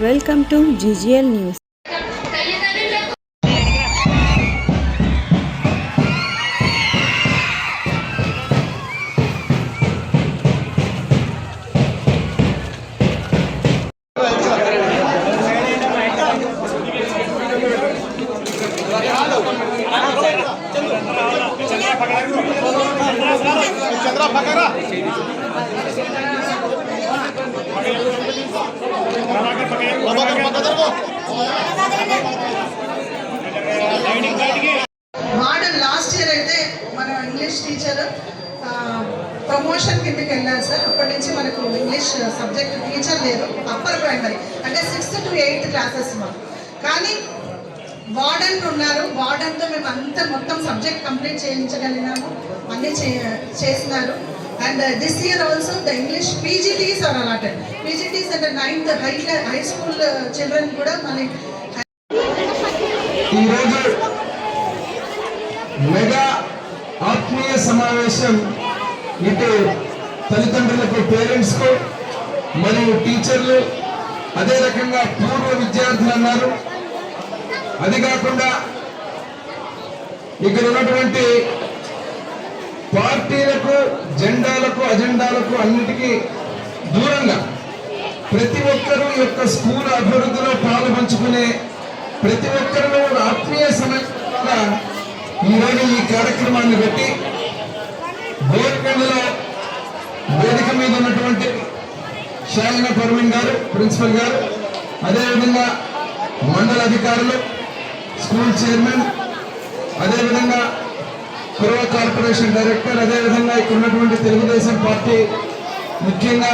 Welcome to GGL news. వాడు last year అయితే మన ఇంగ్లీష్ టీచర్ ప్రమోషన్ కిందకి వెళ్ళారు సార్. అప్పటి నుంచి మనకు ఇంగ్లీష్ సబ్జెక్ట్ టీచర్ లేరు. అప్పర్ ప్రైమరీ అంటే 6th to 8th క్లాసెస్ మాకు. కానీ వార్డెన్ ఉన్నారు. వార్డెన్తో మేము అంతా మొత్తం సబ్జెక్ట్ కంప్లీట్ చేయించగలిగినాము. అన్నీ చేసినారు. And this year also the English PGTs are allotted. PGTs అంటే 9th high school children కూడా మన ఈరోజు మెగా ఆత్మీయ సమావేశం ఇటు తల్లిదండ్రులకు, పేరెంట్స్కు మరియు టీచర్లు, అదే రకంగా పూర్వ విద్యార్థులు అన్నారు. అది కాకుండా ఇక్కడ ఉన్నటువంటి పార్టీలకు, జెండాలకు, అజెండాలకు అన్నిటికీ దూరంగా ప్రతి ఒక్కరూ ఈ యొక్క స్కూల్ అభివృద్ధిలో పాలు పంచుకునే ప్రతి ఒక్కరిలో ఆత్మీయ సమయంగా ఈరోజు ఈ కార్యక్రమాన్ని పెట్టి బోర్కండ్లో వేదిక మీద ఉన్నటువంటి షాయినా పర్వీన్ గారు, ప్రిన్సిపల్ గారు, అదేవిధంగా మండల అధికారులు, స్కూల్ చైర్మన్, అదేవిధంగా కురవ కార్పొరేషన్ డైరెక్టర్, అదేవిధంగా ఇక్కడ ఉన్నటువంటి తెలుగుదేశం పార్టీ, ముఖ్యంగా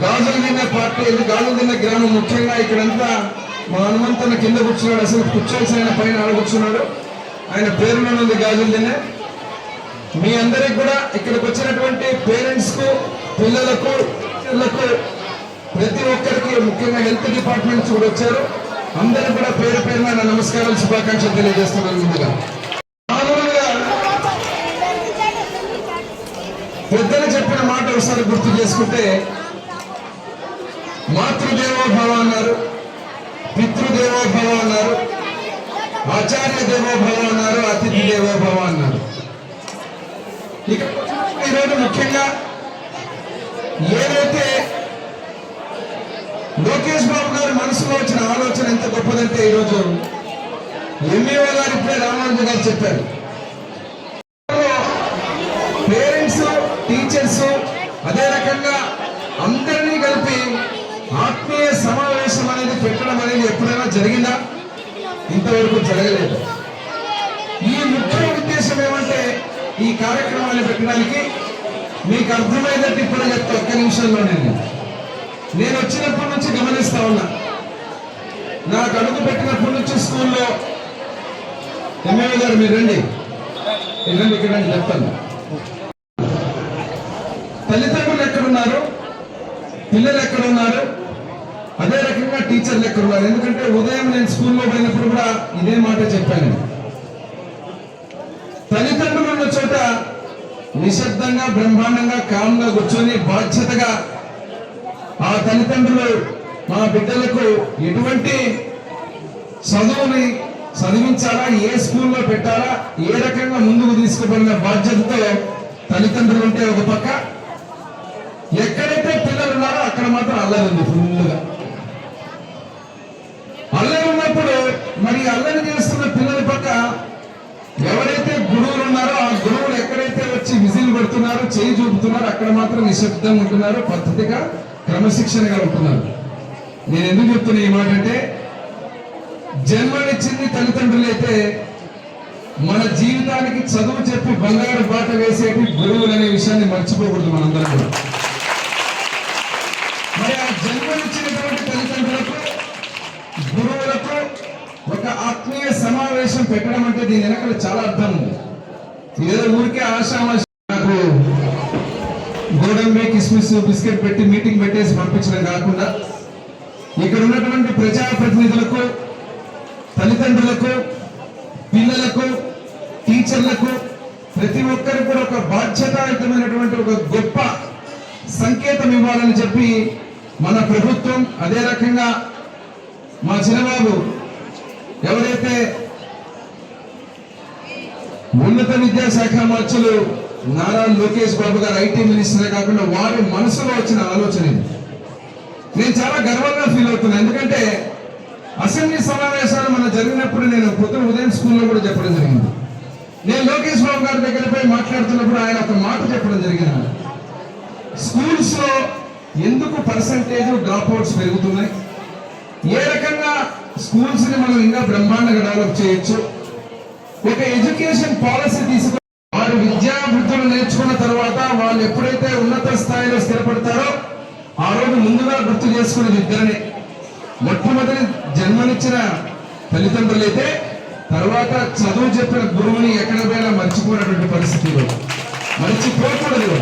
గాజులదిన్న పార్టీ, గాజులదిన్న గ్రామం, ముఖ్యంగా ఇక్కడంతా మా హనుమంతన్న కింద కూర్చున్నాడు. అసలు కూర్చోవలసిన ఆయన పైన ఆడ కూర్చున్నాడు. ఆయన పేరులో ఉంది గాజులదిన్న. మీ అందరికి కూడా ఇక్కడికి వచ్చినటువంటి పేరెంట్స్కు, పిల్లలకు, ప్రతి ఒక్కరికి, ముఖ్యంగా హెల్త్ డిపార్ట్మెంట్స్ కూడా వచ్చారు. అందరికి కూడా పేరు పేరున నా నమస్కారాలు, శుభాకాంక్షలు తెలియజేస్తున్నాను. ముందుగా పెద్దలు చెప్పిన మాట ఒకసారి గుర్తు చేసుకుంటే, మాతృదేవోభవ అన్నారు, పితృదేవోభవ అన్నారు, ఆచార్య దేవోభవ అన్నారు, అతిథి దేవోభవ అన్నారు. ఇక ఈరోజు ముఖ్యంగా ఏదైతే లోకేష్ బాబు గారి మనసులో వచ్చిన ఆలోచన ఎంత గొప్పదంటే, ఈరోజు ఎంఈఓ గారు ఇప్పుడే రామానుజు గారు చెప్పారు, పేరెంట్స్, టీచర్స్, అదే రకంగా అందరినీ కలిపి ఆత్మీయ సమావేశం అనేది పెట్టడం అనేది ఎప్పుడైనా జరిగిందా? ఇంతవరకు జరగలేదు. ఈ ముఖ్య ఉద్దేశం ఏమంటే, ఈ కార్యక్రమాన్ని పెట్టడానికి మీకు అర్థమైనట్టు ఇప్పుడు చెప్తా. ఒక్క నిమిషంలో నేను వచ్చినప్పటి నుంచి గమనిస్తా ఉన్నా. నాకు అడుగు పెట్టినప్పటి నుంచి స్కూల్లో ఎంఏ గారు మీరు రండి, ఇక్కడ రండి చెప్తాను. తల్లిదండ్రులు ఎక్కడున్నారు, పిల్లలు ఎక్కడున్నారు, అదే రకంగా టీచర్లు ఎక్కడున్నారు. ఎందుకంటే ఉదయం నేను స్కూల్లో పోయినప్పుడు కూడా ఇదే మాట చెప్పాను. తల్లిదండ్రులు ఉన్న చోట నిశ్శబ్దంగా, బ్రహ్మాండంగా, కామ్గా కూర్చొని బాధ్యతగా ఆ తల్లిదండ్రులు మా బిడ్డలకు ఎటువంటి చదువుని చదివించాలా, ఏ స్కూల్లో పెట్టాలా, ఏ రకంగా ముందుకు తీసుకుపోయిన బాధ్యతతో తల్లిదండ్రులు ఉంటే ఒక పక్క, ఎక్కడైతే పిల్లలు ఉన్నారో అక్కడ మాత్రం అల్లరి ఉంది. ఫుల్గా అల్లరి ఉన్నప్పుడు మరి అల్లరి చేస్తున్న పిల్లల పక్క ఎవరైతే గురువులు ఉన్నారో ఆ గురువులు ఎక్కడైతే వచ్చి విజిల్ కొడుతున్నారో, చేయి చూపుతున్నారో అక్కడ మాత్రం నిశ్శబ్దంగా ఉంటున్నారు, పద్ధతిగా, క్రమశిక్షణగా ఉంటున్నారు. నేను ఎందుకు చెప్తున్నా ఈ మాట అంటే, జన్మనిచ్చింది తల్లిదండ్రులు అయితే మన జీవితానికి చదువు చెప్పి బంగారు బాట వేసేటి గురువులు అనే విషయాన్ని మర్చిపోకూడదు మనందరం కూడా. మరి ఆ జన్మనిచ్చినటువంటి తల్లిదండ్రులకు, గురువులకు ఒక ఆత్మీయ సమావేశం పెట్టడం అంటే దీని వెనకాల చాలా అర్థం ఉంది. ఏదో ఊరికే ఆశామాష నాకు గోడంబి, కిస్మిస్, బిస్కెట్ పెట్టి మీటింగ్ పెట్టేసి పంపించడం కాకుండా, ఇక్కడ ఉన్నటువంటి ప్రజాప్రతినిధులకు, తల్లిదండ్రులకు, పిల్లలకు, టీచర్లకు, ప్రతి ఒక్కరికి కూడా ఒక బాధ్యతాయుతమైనటువంటి ఒక గొప్ప సంకేతం ఇవ్వాలని చెప్పి మన ప్రభుత్వం, అదే రకంగా మా చిన్నబాబు ఎవరైతే ఉన్నత విద్యాశాఖ మంత్రులు నారా లోకేష్ బాబు గారు ఐటీ మినిస్టర్ కాకుండా వారి మనసులో వచ్చిన ఆలోచన ఇది. నేను చాలా గర్వంగా ఫీల్ అవుతున్నాను. ఎందుకంటే అసెంబ్లీ సమావేశాలు మన జరిగినప్పుడు నేను పొద్దున ఉదయం స్కూల్లో కూడా చెప్పడం జరిగింది. నేను లోకేష్ బాబు గారి దగ్గర పోయి మాట్లాడుతున్నప్పుడు ఆయన ఒక మాట చెప్పడం జరిగింది. స్కూల్స్ లో ఎందుకు పర్సంటేజ్ డ్రాప్ అవుట్స్ పెరుగుతున్నాయి, ఏ రకంగా స్కూల్స్ ని మనం ఇంకా బ్రహ్మాండంగా డెవలప్ చేయొచ్చు, ఒక ఎడ్యుకేషన్ పాలసీ తీసుకుని వారు విద్యాభివృద్ధులు నేర్చుకున్న తర్వాత వాళ్ళు ఎప్పుడైతే ఉన్నత స్థాయిలో స్థిరపడతారో ఆ రోజు ముందుగా గుర్తు చేసుకునేది ఇద్దరిని. మొట్టమొదటి జన్మనిచ్చిన తల్లిదండ్రులైతే తర్వాత చదువు చెప్పిన గురువుని ఎక్కడ పోయినా మర్చిపోయినటువంటి పరిస్థితిలో మర్చిపోకూడదు.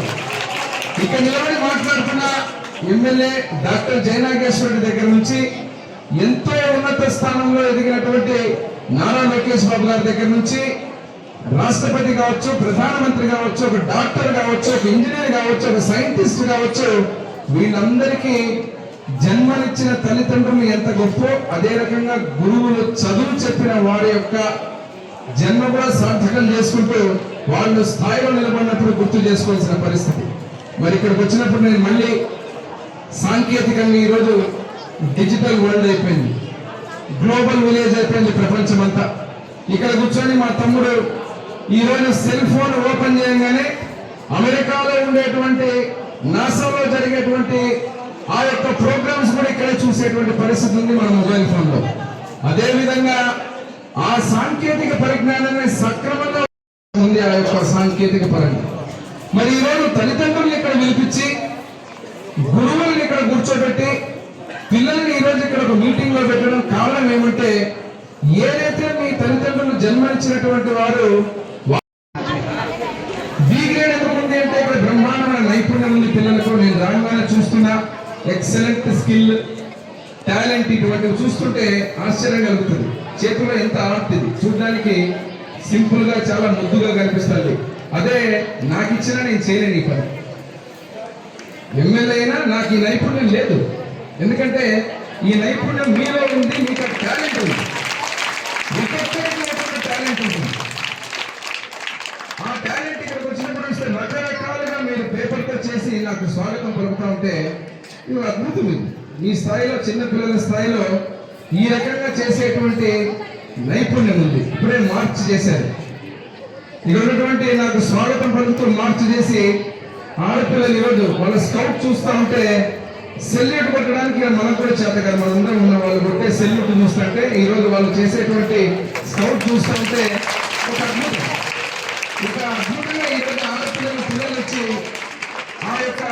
ఇక్కడ నిలబడి మాట్లాడుతున్న ఎమ్మెల్యే డాక్టర్ జయనాగేశ్వరరెడ్డి దగ్గర నుంచి ఎంతో ఉన్నత స్థానంలో ఎదిగినటువంటి నారా లోకేష్ బాబు గారి దగ్గర నుంచి రాష్ట్రపతి కావచ్చు, ప్రధానమంత్రి కావచ్చు, ఒక డాక్టర్ కావచ్చు, ఒక ఇంజనీర్ కావచ్చు, ఒక సైంటిస్ట్ కావచ్చు, వీళ్ళందరికీ జన్మనిచ్చిన తల్లిదండ్రులు ఎంత గొప్ప, అదే రకంగా గురువులు చదువు చెప్పిన వారి యొక్క జన్మ కూడా సార్థకం చేసుకుంటూ వాళ్ళు స్థాయిలో నిలబడినప్పుడు గుర్తు చేసుకోవాల్సిన పరిస్థితి. మరి ఇక్కడికి వచ్చినప్పుడు నేను మళ్ళీ సాంకేతికంగా ఈరోజు డిజిటల్ వరల్డ్ అయిపోయింది, గ్లోబల్ విలేజ్ అయిపోయింది ప్రపంచం అంతా. ఇక్కడ కూర్చొని మా తమ్ముడు ఈరోజు సెల్ ఫోన్ ఓపెన్ చేయగానే అమెరికాలో ఉండేటువంటి నాసాలో జరిగేటువంటి ఆ యొక్క ప్రోగ్రామ్స్ కూడా ఇక్కడ చూసేటువంటి పరిస్థితి ఉంది మన మొబైల్ ఫోన్ లో. అదే విధంగా ఆ సాంకేతిక పరిజ్ఞానాన్ని సక్రమంగా ఉంది ఆ యొక్క సాంకేతిక పరంగా. మరి ఈరోజు తల్లిదండ్రులను ఇక్కడ పిలిపించి గురువులను ఇక్కడ కూర్చోబెట్టి పిల్లల్ని ఈరోజు ఇక్కడ ఒక మీటింగ్ లో పెట్టడం కారణం ఏమంటే, ఏదైతే మీ తల్లిదండ్రులు జన్మనిచ్చినటువంటి వారు బి గ్రేడ్ ఎందుకుంది అంటే ఇక్కడ బ్రహ్మాండమైన నైపుణ్యం ఉంది పిల్లలకు. నేను రాగానే చూస్తున్నా ఎక్సలెంట్ స్కిల్, టాలెంట్, ఇటువంటివి చూస్తుంటే ఆశ్చర్యం కలుగుతుంది. చేతిలో ఎంత ఆర్ట్ ఇది, చూడడానికి సింపుల్ గా చాలా ముద్దుగా కనిపిస్తుంది. అదే నాకు ఇచ్చినా నేను చేయలేను ఈ పని. ఎమ్మెల్యే అయినా నాకు ఈ నైపుణ్యం లేదు, ఎందుకంటే ఈ నైపుణ్యం మీలో ఉంది, మీకు టాలెంట్ ఉంది, టాలెంట్ ఉంటుంది. ఆ టాలెంట్ ఇక్కడికి వచ్చినప్పుడు ఇస్తే రకరకాలుగా మీరు పేపర్తో చేసి నాకు స్వాగతం పలుకుతా ఉంటే ఇది అద్భుతం. ఇది మీ స్థాయిలో, చిన్న పిల్లల స్థాయిలో ఈ రకంగా చేసేటువంటి నైపుణ్యం ఉంది. ఇప్పుడే మార్చి చేశారు. ఇక్కడ ఉన్నటువంటి నాకు స్వాగతం పలుకుతూ మార్చి చేసి ఆడపిల్లలు ఈరోజు వాళ్ళ స్కౌట్ చూస్తూ ఉంటే సెల్యూట్ కొట్టడానికి మనకు కూడా చేత కదా, మనందరం ఉన్న వాళ్ళు కొట్టే సెల్యూట్ చూస్తుంటే ఈరోజు వాళ్ళు చేసేటువంటి స్కౌట్ చూస్తూ ఉంటే ఒక అద్భుతం. ఇక అద్భుతంగా ఈరోజు పిల్లలు వచ్చి ఆ యొక్క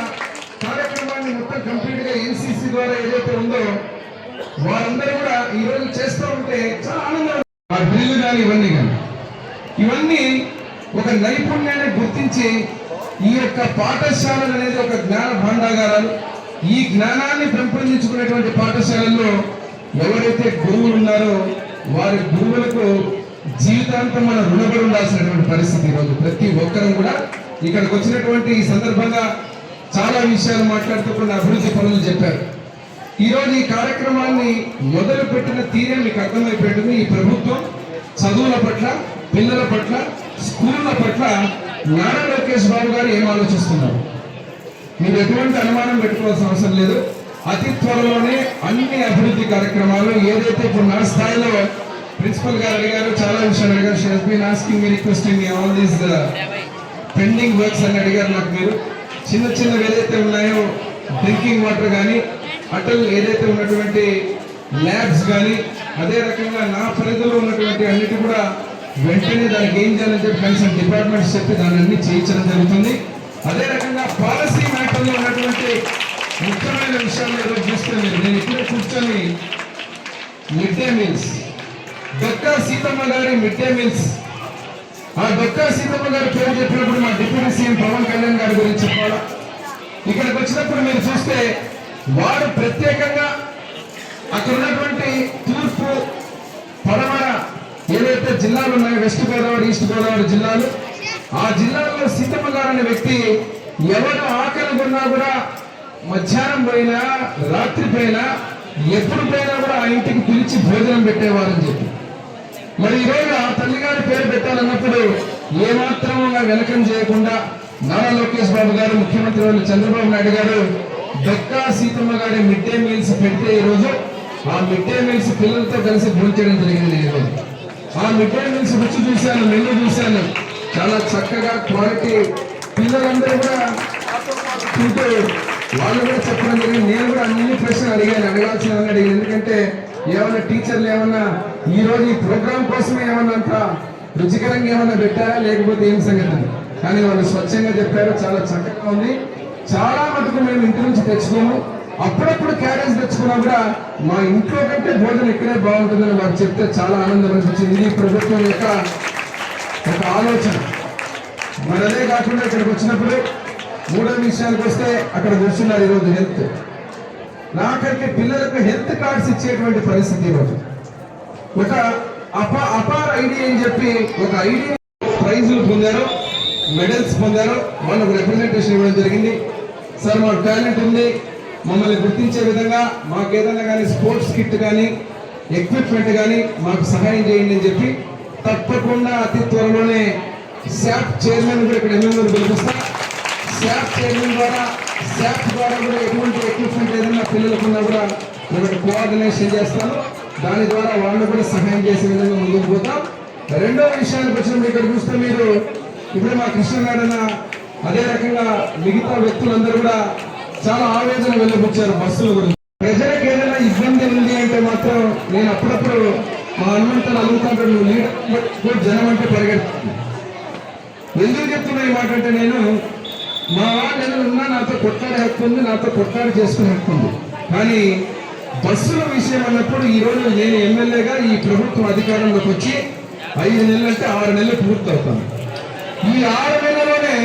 కార్యక్రమాన్ని మొత్తం కంప్లీట్ గా ఎన్సీసీ ద్వారా ఏదైతే ఉందో వారందరూ కూడా ఈరోజు చేస్తూ ఉంటే చాలా ఆనందం. ఆ డ్రిల్ కానీ ఇవన్నీ ఒక నైపుణ్యాన్ని గుర్తించి ఈ యొక్క పాఠశాలలు అనేది ఒక జ్ఞాన భాండాగారాలు. ఈ జ్ఞానాన్ని పెంపొందించుకునేటువంటి పాఠశాలల్లో ఎవరైతే గురువులు ఉన్నారో వారి గురువులకు జీవితాంతం మనం రుణపడి ఉండాల్సినటువంటి పరిస్థితి. ఈరోజు ప్రతి ఒక్కరూ కూడా ఇక్కడికి వచ్చినటువంటి ఈ సందర్భంగా చాలా విషయాలు మాట్లాడుతూ కొన్ని అభివృద్ధి పనులు చెప్పారు. ఈరోజు ఈ కార్యక్రమాన్ని మొదలు పెట్టిన తీరే మీకు అర్థమైపోయింది. ఈ ప్రభుత్వం చదువుల పట్ల, పిల్లల పట్ల, స్కూళ్ళ పట్ల నారా లోకేష్ బాబు గారు ఏం ఆలోచిస్తున్నారు మీరు ఎటువంటి అనుమానం పెట్టుకోవాల్సిన అవసరం లేదు. అతి త్వరలోనే అన్ని అభివృద్ధి కార్యక్రమాలు ఏదైతే ఇప్పుడు నా స్థాయిలో ప్రిన్సిపల్ గారు అడిగారు, చాలా విషయాలు అడిగారు. She has been asking me, requesting me all these pending works అని అడిగారు నాకు. మీరు చిన్నవి ఏదైతే ఉన్నాయో డ్రింకింగ్ వాటర్ కానీ, అటల్ ఏదైతే ఉన్నటువంటి ల్యాబ్స్ కానీ, అదే రకంగా నా పరిధిలో ఉన్నటువంటి అన్నిటి కూడా వెంటనే దానికి ఏం చేయాలని చెప్పి కన్సర్న్ డిపార్ట్మెంట్స్ చెప్పి దాన్ని అన్ని చేయించడం జరుగుతుంది. అదే రకంగా పాలసీ మ్యాటర్లో ఉన్నటువంటి ముఖ్యమైన విషయాలు ఈరోజు చూస్తుంది. నేను ఇప్పుడే కూర్చొని mid day meals, Dokka Seethamma గారి మిడ్ డే మీల్స్, ఆ డొక్కా సీతమ్మ గారి పేరు చెప్పినప్పుడు మా డిప్యూటీ సీఎం పవన్ కళ్యాణ్ గారి గురించి చెప్పాలా. ఇక్కడికి వచ్చినప్పుడు మీరు చూస్తే వారు ప్రత్యేకంగా అక్కడ ఉన్నటువంటి తూర్పు, పడమర ఏదైతే జిల్లాలు ఉన్నాయో, వెస్ట్ గోదావరి, ఈస్ట్ గోదావరి జిల్లాలు, ఆ జిల్లాలో సీతమ్మ గారు అనే వ్యక్తి ఎవరు ఆకలి కొన్నా కూడా మధ్యాహ్నం పోయినా రాత్రి పోయినా ఎప్పుడు పోయినా కూడా ఆ ఇంటికి పిలిచి భోజనం పెట్టేవారని చెప్పి. మరి ఈరోజు ఆ తల్లిగారి పేరు పెట్టాలన్నప్పుడు ఏమాత్రం వెనకం చేయకుండా నారా లోకేష్ బాబు గారు, ముఖ్యమంత్రి వాళ్ళు చంద్రబాబు నాయుడు గారు డొక్కా సీతమ్మ గారి మిడ్ డే మీల్స్ పెడితే ఈరోజు ఆ మిడ్ డే మీల్స్ పిల్లలతో కలిసి భోంచేయడం జరిగింది. ఈరోజు ఆ మిడ్ డే మీల్స్ రుచి చూశాను, మెనూ చూశాను. చాలా చక్కగా క్వాలిటీ, పిల్లలందరూ కూడా తింటూ వాళ్ళు కూడా చెప్పడం జరిగింది. నేను కూడా అన్ని ప్రశ్నలు అడగాల్సినవన్నీ అడిగాను. ఎందుకంటే ఏమన్నా టీచర్లు ఏమన్నా ఈ రోజు ఈ ప్రోగ్రామ్ కోసమే ఏమన్నా అంత రుచికరంగా ఏమన్నా పెట్టారా లేకపోతే ఏం సంగతి, కానీ వాళ్ళు స్వచ్ఛంగా చెప్పారు. చాలా చక్కగా ఉంది. చాలా మటుకు మేము ఇంటి నుంచి తెచ్చుకోము, అప్పుడప్పుడు క్యారేజ్ తెచ్చుకున్నా కూడా మా ఇంట్లో కంటే భోజనం ఇక్కడే బాగుంటుందని వారు చెప్తే చాలా ఆనందం అనిపించింది. ఇది ప్రభుత్వం యొక్క ఒక ఆలోచన. మరి అదే కాకుండా ఇక్కడికి వచ్చినప్పుడు మూడో విషయానికి వస్తే అక్కడ కూర్చున్నారు ఈరోజు హెల్త్. నాకైతే పిల్లలకు హెల్త్ కార్డ్స్ ఇచ్చేటువంటి పరిస్థితి ఈరోజు. ఒక అపార్ ఐడి అని చెప్పి ఒక ఐడి ప్రైజులు పొందారు, మెడల్స్ పొందారు. వాళ్ళకు రిప్రజెంటేషన్ ఇవ్వడం జరిగింది. సార్ మాకు టాలెంట్ ఉంది, మమ్మల్ని గుర్తించే విధంగా మాకు ఏదైనా కానీ స్పోర్ట్స్ కిట్ కానీ ఎక్విప్మెంట్ కానీ మాకు సహాయం చేయండి అని చెప్పి తప్పకుండా అతి త్వరలోనే శాప్ చైర్మన్ కూడా ఇక్కడ ఎమ్మెల్యేలు పిలిపిస్తాం. శాప్ చైర్మన్ ద్వారా కూడా ఎటువంటి ఎక్విప్మెంట్ ఏదైనా పిల్లలకున్నా కూడా మేము కోఆర్డినేషన్ చేస్తాను. దాని ద్వారా వాళ్ళు కూడా సహాయం చేసే విధంగా ముందుకు పోతాం. రెండో విషయానికి వచ్చినప్పుడు ఇక్కడ చూస్తే మీరు ఇప్పుడు మా కృష్ణనారాయణ అదే రకంగా మిగతా వ్యక్తులందరూ కూడా చాలా ఆవేదన వెళ్ళబుచ్చారు బస్సుల గురించి. ప్రజలకు ఏదైనా ఇబ్బంది ఉంది అంటే మాత్రం నేను అప్పుడప్పుడు మా హనుమంతులు అడుగుతాడు, నువ్వు లీడర్ జనం అంటే పరిగెడుతుంది. ఎందుకు చెప్తున్నా ఈ మాట అంటే, నేను మా వాళ్ళు ఏదైనా ఉన్నా నాతో కొట్లాడే హక్కు ఉంది, నాతో కొట్లాడి చేసుకునే హక్కు ఉంది. కానీ బస్సుల విషయం అన్నప్పుడు ఈరోజు నేను ఎమ్మెల్యేగా ఈ ప్రభుత్వం అధికారంలోకి వచ్చి 5 నెలలు అంటే 6 నెలలు పూర్తవుతాను. ఈ 6 నెలలోనే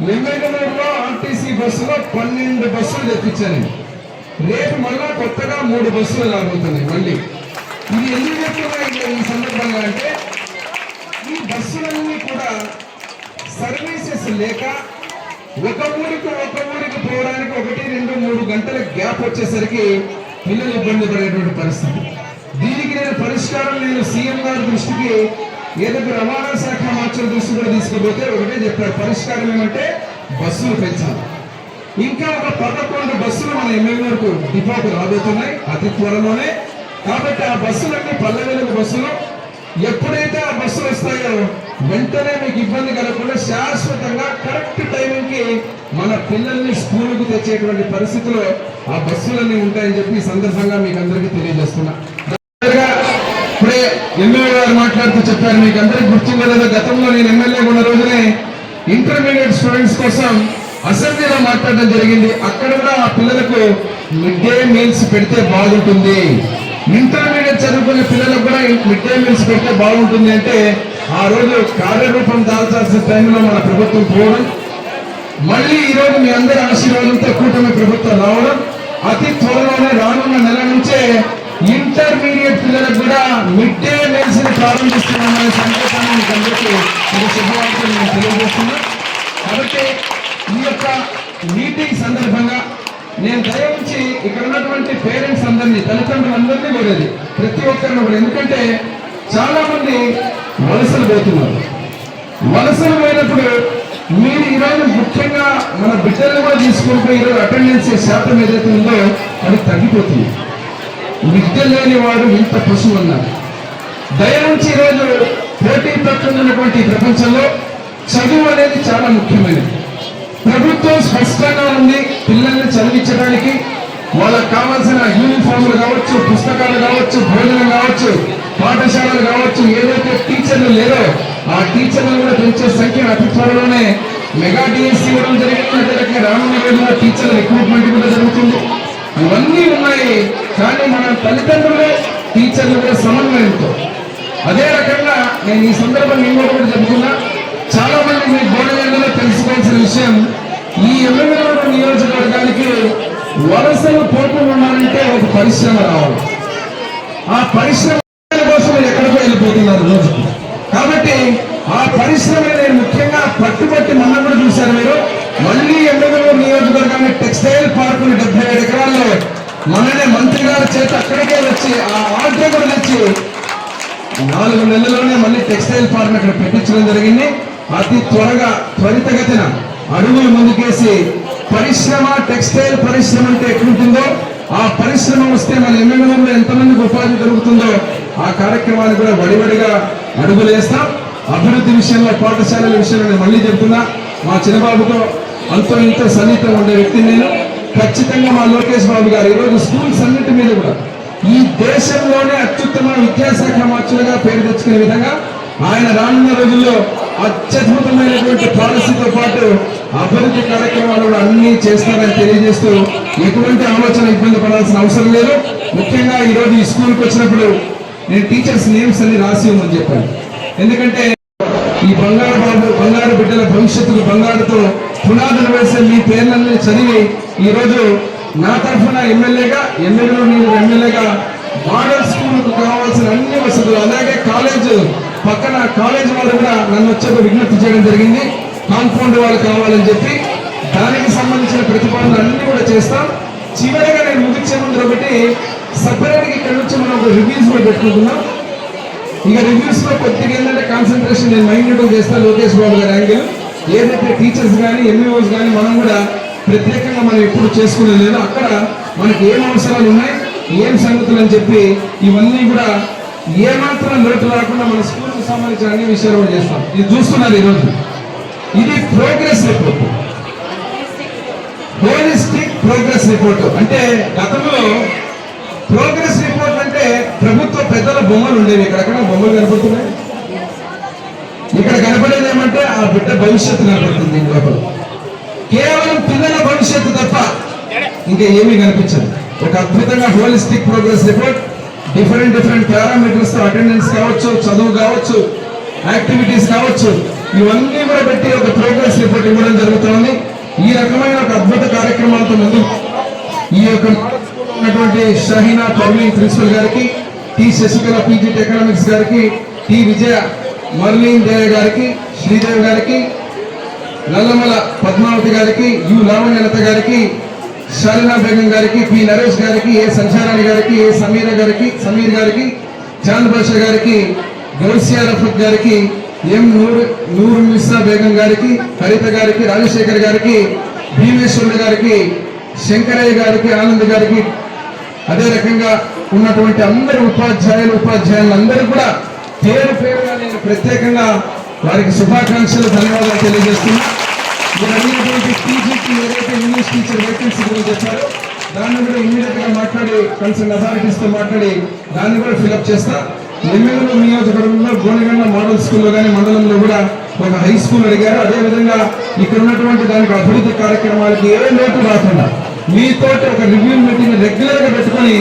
నెమ్మదిలో ఆర్టీసీ బస్సులో 12 బస్సులు తెప్పించాను. రేపు మళ్ళా కొత్తగా 3 బస్సులు రాబోతున్నాయి మళ్ళీ. ఇది ఎందుకు చెప్తున్నా ఈ సందర్భంగా అంటే, ఈ బస్సులన్నీ కూడా సర్వీసెస్ లేక ఒక ఊరికి పోవడానికి 1, 2, 3 గంటల గ్యాప్ వచ్చేసరికి పిల్లలు ఇబ్బంది పడేటువంటి పరిస్థితి. దీనికి నేను సీఎం గారి దృష్టికి ఏదైతే రవాణా శాఖ మార్చిన దృష్టి కూడా తీసుకుపోతే ఒకటే చెప్పారు, పరిష్కారం ఏమంటే బస్సులు పెంచాలి. ఇంకా ఒక 11 బస్సులు మన ఎమ్మెల్యే వరకు డిపోకు రాబోతున్నాయి అతి త్వరలోనే. కాబట్టి ఆ బస్సులన్నీ పల్లె వెలుగు బస్సులు. ఎప్పుడైతే ఆ బస్సులు వస్తాయో వెంటనే మీకు ఇబ్బంది కలగకుండా శాశ్వతంగా కరెక్ట్ టైంకి మన పిల్లల్ని స్కూలుకు తెచ్చేటువంటి పరిస్థితిలో ఆ బస్సులన్నీ ఉంటాయని చెప్పి ఈ సందర్భంగా మీకు అందరికీ తెలియజేస్తున్నా. ఇప్పుడే ఎమ్మెల్యే గారు మాట్లాడుతూ చెప్పారు, మీకు అందరికీ గుర్తుందో లేదో, గతంలో నేను ఎమ్మెల్యే ఉన్న రోజునే ఇంటర్మీడియట్ స్టూడెంట్స్ కోసం అసెంబ్లీలో మాట్లాడడం జరిగింది. అక్కడ కూడా ఆ పిల్లలకు మిడ్ డే మీల్స్ పెడితే బాగుంటుంది, ఇంటర్మీడియట్ చదువుకునే పిల్లలకు కూడా మిడ్ డే మీల్స్ పెడితే బాగుంటుంది అంటే ఆ రోజు కార్యరూపం దాల్చాల్సిన టైంలో మన ప్రభుత్వం పోవడం, మళ్ళీ ఈ రోజు మీ అందరి ఆశీర్వాదంతో కూటమి ప్రభుత్వం రావడం, అతి త్వరలోనే రానున్న నెల నుంచే ఇంటర్మీడియట్ పిల్లలకు కూడా మిడ్ డే మీల్స్ ప్రారంభిస్తున్నామనే సంకేతాన్ని మీకు అందరికీ ఒక శుభవార్తను నేను తెలియజేస్తున్నా. కాబట్టి ఈ యొక్క మీటింగ్ సందర్భంగా నేను దయవుంచి ఇక్కడ ఉన్నటువంటి పేరెంట్స్ అందరినీ, తల్లిదండ్రులందరినీ కోరేది ప్రతి ఒక్కరిని కూడా, ఎందుకంటే చాలా మంది వలసలు పోతున్నారు. వలసలు పోయినప్పుడు మీరు ఈరోజు ముఖ్యంగా మన బిడ్డలను కూడా తీసుకుంటే ఈరోజు అటెండెన్స్ శాతం ఏదైతే ఉందో అది తగ్గిపోతుంది. విద్య లేని వాడు ఇంత పశువు అన్నారు. దయవుంచి ఈరోజు పోటీ ప్రపంచమైనటువంటి ప్రపంచంలో చదువు అనేది చాలా ముఖ్యమైనది. ప్రభుత్వం స్పష్టంగా ఉంది, పిల్లల్ని చదివించడానికి వాళ్ళకు కావాల్సిన యూనిఫామ్లు కావచ్చు, పుస్తకాలు కావచ్చు, భోజనం కావచ్చు, పాఠశాలలు కావచ్చు, ఏదైతే టీచర్లు లేరో ఆ టీచర్లు కూడా పెంచే సంఖ్య అతి త్వరలోనే మెగా డిఎస్సి ఇవ్వడం జరిగింది. రానున్న రోజుల్లో టీచర్ల రిక్రూట్మెంట్ కూడా జరుగుతుంది. ఇవన్నీ ఉన్నాయి. కానీ మన తల్లిదండ్రులు టీచర్లు కూడా సమన్వయంతో, అదే రకంగా నేను ఈ సందర్భంగా ఇంకోటి కూడా చెబుతున్నా, చాలా మంది మీ గోడగంటలో తెలుసుకోవాల్సిన విషయం, ఈ ఎమ్మెల్యేల నియోజకవర్గానికి వలసలు పోకుండా ఉండాలంటే ఒక పరిశ్రమ రావాలి. ఆ పరిశ్రమ కోసం ఎక్కడికో వెళ్ళిపోతున్నారు రోజుకు. కాబట్టి ఆ పరిశ్రమ నేను ముఖ్యంగా పట్టుబట్టి మొన్న కూడా చూశారు మీరు, మళ్ళీ ఎమ్మెల్యే నియోజకవర్గాన్ని టెక్స్టైల్ పార్కులు 77 ఎకరాల్లో మననే మంత్రి గారి చేత అక్కడికే వచ్చి ఆ ఆర్డర్ కూడా తెచ్చి 4 నెలల్లోనే మళ్ళీ టెక్స్టైల్ పార్క్ అక్కడ పెట్టించడం జరిగింది. అతి త్వరితగతిన అడుగులు ముందుకేసి పరిశ్రమ, టెక్స్టైల్ పరిశ్రమ అంటే ఎట్లుంటుందో, ఆ పరిశ్రమ వస్తే మన ఎమ్మెల్యేలో ఎంతమందికి ఉపాధి దొరుకుతుందో ఆ కార్యక్రమాన్ని కూడా వడివడిగా అడుగులు వేస్తాం. అభివృద్ధి విషయంలో, పాఠశాలల విషయంలో నేను మళ్ళీ చెప్తున్నా, మా చిన్నబాబుతో అంతో ఇంతో సన్నిహితం ఉండే వ్యక్తి నేను. ఖచ్చితంగా మా లోకేష్ బాబు గారు ఈరోజు స్కూల్స్ అన్నింటి మీద కూడా ఈ దేశంలోనే అత్యుత్తమ విద్యాశాఖ మార్చులుగా పేరు తెచ్చుకునే విధంగా ఆయన రానున్న రోజుల్లో అత్యద్భుతమైనటువంటి పాలసీతో పాటు అభివృద్ధి కార్యక్రమాలు కూడా అన్ని చేస్తారని తెలియజేస్తూ ఎటువంటి ఆలోచన ఇబ్బంది పడాల్సిన అవసరం లేదు. ముఖ్యంగా ఈరోజు ఈ స్కూల్కి వచ్చినప్పుడు నేను టీచర్స్ నేమ్స్ అన్ని రాసి ఉందని చెప్పాను. ఎందుకంటే ఈ బంగారు బిడ్డల భవిష్యత్తుకు బంగారుతో పునాదులు వేసే మీ పేర్లన్నీ చదివి ఈరోజు నా తరఫున ఎమ్మెల్యేగా మోడల్ స్కూల్కు కావాల్సిన అన్ని వసతులు, అలాగే పక్కన కాలేజ్ వాళ్ళు కూడా నన్ను వచ్చే విజ్ఞప్తి చేయడం జరిగింది. కాంపౌండ్ వాళ్ళు కావాలని చెప్పి దానికి సంబంధించిన ప్రతిపాదనలు అన్ని కూడా చేస్తాం. చివరిగా నేను ముగించే ముందు ఒకటి సపరేట్గా ఇక్కడ నుంచి మనం ఒక రివ్యూస్ కూడా పెట్టుకుంటున్నాం. ఇక రివ్యూస్ లో కొద్దిగా ఏంటంటే కాన్సన్ట్రేషన్ నేను మైండ్ చేస్తాను. లోకేష్ బాబు గారి యాంగిల్ ఏదైతే టీచర్స్ కానీ ఎంఈఓస్ కానీ మనం కూడా ప్రత్యేకంగా మనం ఎప్పుడు చేసుకునే లేదు, అక్కడ మనకి ఏం అవసరాలు ఉన్నాయి, ఏం సంగతులు అని చెప్పి ఇవన్నీ కూడా ఏమాత్రం లోటు రాకుండా మన స్కూల్కి సంబంధించిన అన్ని విషయాలు కూడా చేస్తాం. ఇది చూస్తున్నారు ఈరోజు, ఇది progress report, holistic progress report. అంటే గతంలో ప్రోగ్రెస్ రిపోర్ట్ అంటే ప్రభుత్వ పెద్దల బొమ్మలు ఉండేవి. ఇక్కడ బొమ్మలు కనపడుతున్నాయి. ఇక్కడ కనపడేది ఏమంటే ఆ బిడ్డ భవిష్యత్తు కనపడుతుంది. లోపల కేవలం పిల్లల భవిష్యత్తు తప్ప ఇంకా ఏమీ కనిపించదు. ఒక అద్భుతంగా holistic progress report, different parameters తో అటెండెన్స్ కావచ్చు, చదువు కావచ్చు, యాక్టివిటీస్ కావచ్చు, ఇవన్నీ కూడా పెట్టి ఒక ప్రోగ్రెస్ రిపోర్ట్ ఇవ్వడం జరుగుతుంది. ఈ రకమైన ఒక అద్భుత కార్యక్రమాలతో ముందు ఈ యొక్క ఉన్నటువంటి షహీనా పర్వీన్ ప్రిన్సిపల్ గారికి, టి శశికళ పీజీ ఎకనామిక్స్ గారికి, టి విజయ మర్లీన్ దేవ గారికి, శ్రీదేవి గారికి, నల్లమల పద్మావతి గారికి, యు లావణ్యలత గారికి, షాలినా బేగం గారికి, పి నరేష్ గారికి, ఏ సంచారాణి గారికి, ఏ సమీర్ గారికి, చాంద్ బాషా గారికి, గౌసియా రఫత్ గారికి, ఎం నూర్ మిస్సా బేగం గారికి, హరిత గారికి, రాజశేఖర్ గారికి, భీమేశ్వరుడు గారికి, శంకరయ్య గారికి, ఆనంద్ గారికి, అదే రకంగా ఉన్నటువంటి అందరి ఉపాధ్యాయులు అందరూ కూడా పేరుగా నేను ప్రత్యేకంగా వారికి శుభాకాంక్షలు, ధన్యవాదాలు తెలియజేస్తున్నా. మీరు అడిగినటువంటి పీజీకి ఏదైతే ఇంగ్లీష్ టీచర్ వేకెన్సీ గురించి చెప్పారో దాన్ని కూడా ఇమ్మీడియట్ గా మాట్లాడి కన్సర్న్ అథారిటీస్ తో మాట్లాడి దాన్ని కూడా ఫిల్అప్ చేస్తా. ఎమ్మెల్యేలు నియోజకవర్గంలో గోనగండ మోడల్ స్కూల్లో కానీ మండలంలో కూడా ఒక హై స్కూల్ అడిగారు. అదేవిధంగా ఇక్కడ ఉన్నటువంటి దానికి అభివృద్ధి కార్యక్రమాలకి ఏ లోటు రాకుండా మీతో ఒక రివ్యూ మీటింగ్ రెగ్యులర్ గా పెట్టుకొని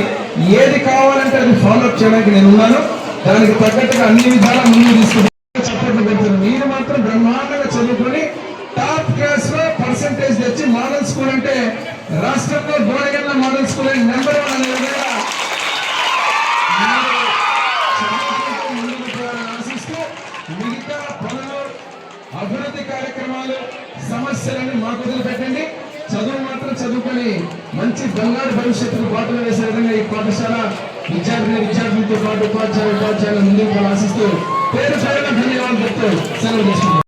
ఏది కావాలంటే అది ఫాలోఅప్ చేయడానికి నేను ఉన్నాను. దానికి తగ్గట్టుగా అన్ని విధాలా ముందు తీసుకుంటాను. మీరు మాత్రం బ్రహ్మాండంగా చదువుకొని టాప్ క్లాస్ లో పర్సెంటేజ్ తెచ్చి మోడల్ స్కూల్ అంటే రాష్ట్రంలో గోనగండ మోడల్ స్కూల్ నెంబర్ 1 అనే విధంగా ఆశిస్తూ మిగతా పనులు, అభివృద్ధి కార్యక్రమాలు, సమస్యలని మాకు వదిలిపెట్టండి. చదువు మాత్రం చదువుకొని మంచి బంగారు భవిష్యత్తుకు బాటలు వేసే విధంగా ఈ పాఠశాల విద్యార్థులతో పాటు ఉపాధ్యాయులు ముందుకు ఆశిస్తూ పేరు ధన్యవాదాలు చెప్తూ సెలవు తీసుకుంటాం.